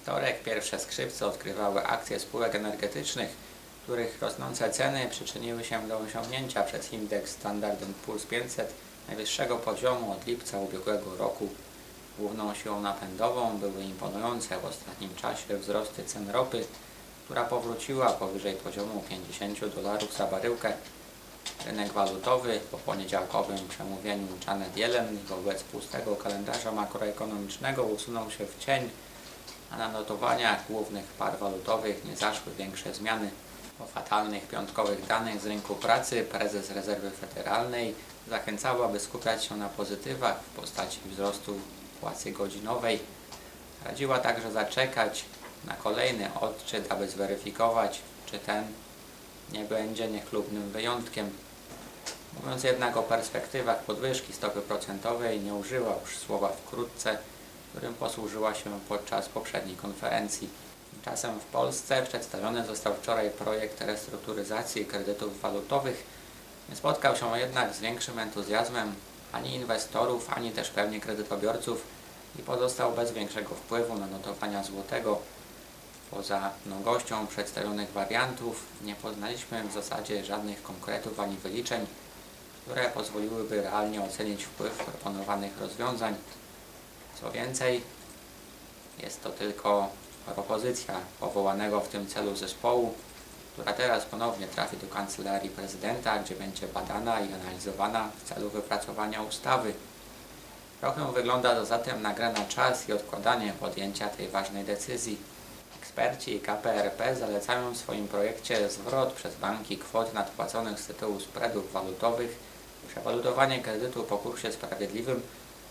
Wtorek pierwsze skrzypce odkrywały akcje spółek energetycznych, których rosnące ceny przyczyniły się do osiągnięcia przez indeks Standard & Poor's 500 najwyższego poziomu od lipca ubiegłego roku. Główną siłą napędową były imponujące w ostatnim czasie wzrosty cen ropy, która powróciła powyżej poziomu $50 za baryłkę. Rynek walutowy po poniedziałkowym przemówieniu Janet Yellen wobec pustego kalendarza makroekonomicznego usunął się w cień, a na notowaniach głównych par walutowych nie zaszły większe zmiany. Po fatalnych piątkowych danych z rynku pracy prezes Rezerwy Federalnej zachęcała, by skupiać się na pozytywach w postaci wzrostu płacy godzinowej. Radziła także zaczekać na kolejny odczyt, aby zweryfikować, czy ten nie będzie niechlubnym wyjątkiem. Mówiąc jednak o perspektywach podwyżki stopy procentowej, nie użyła już słowa wkrótce, którym posłużyła się podczas poprzedniej konferencji. Tymczasem w Polsce przedstawiony został wczoraj projekt restrukturyzacji kredytów walutowych. Nie spotkał się jednak z większym entuzjazmem ani inwestorów, ani też pewnie kredytobiorców i pozostał bez większego wpływu na notowania złotego. Poza mnogością przedstawionych wariantów nie poznaliśmy w zasadzie żadnych konkretów ani wyliczeń, które pozwoliłyby realnie ocenić wpływ proponowanych rozwiązań. Co więcej, jest to tylko propozycja powołanego w tym celu zespołu, która teraz ponownie trafi do Kancelarii Prezydenta, gdzie będzie badana i analizowana w celu wypracowania ustawy. Trochę wygląda to zatem na grę na czas i odkładanie podjęcia tej ważnej decyzji. Eksperci KPRP zalecają w swoim projekcie zwrot przez banki kwot nadpłaconych z tytułu spreadów walutowych, przewalutowanie kredytu po kursie sprawiedliwym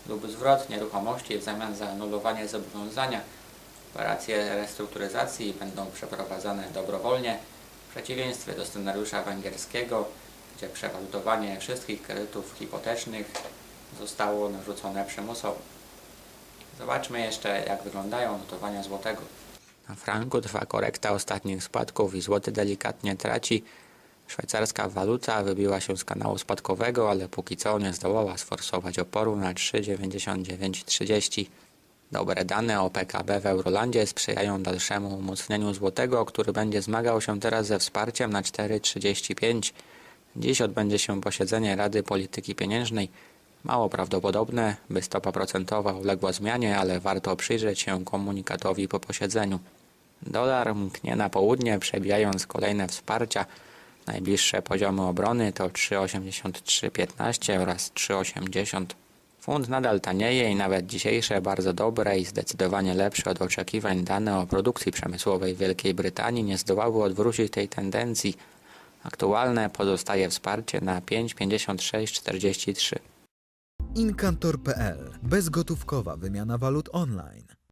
lub zwrot nieruchomości w zamian za anulowanie zobowiązania. Operacje restrukturyzacji będą przeprowadzane dobrowolnie, w przeciwieństwie do scenariusza węgierskiego, gdzie przewalutowanie wszystkich kredytów hipotecznych zostało narzucone przymusowo. Zobaczmy jeszcze, jak wyglądają notowania złotego. Na franku trwa korekta ostatnich spadków i złoty delikatnie traci. Szwajcarska waluta wybiła się z kanału spadkowego, ale póki co nie zdołała sforsować oporu na 3,9930. Dobre dane o PKB w Eurolandzie sprzyjają dalszemu umocnieniu złotego, który będzie zmagał się teraz ze wsparciem na 4,35. Dziś odbędzie się posiedzenie Rady Polityki Pieniężnej. Mało prawdopodobne, by stopa procentowa uległa zmianie, ale warto przyjrzeć się komunikatowi po posiedzeniu. Dolar mknie na południe, przebijając kolejne wsparcia. Najbliższe poziomy obrony to 3,8315 oraz 3,80. Funt nadal tanieje i nawet dzisiejsze bardzo dobre i zdecydowanie lepsze od oczekiwań dane o produkcji przemysłowej w Wielkiej Brytanii nie zdołały odwrócić tej tendencji. Aktualne pozostaje wsparcie na 5,5643. Inkantor.pl. Bezgotówkowa wymiana walut online.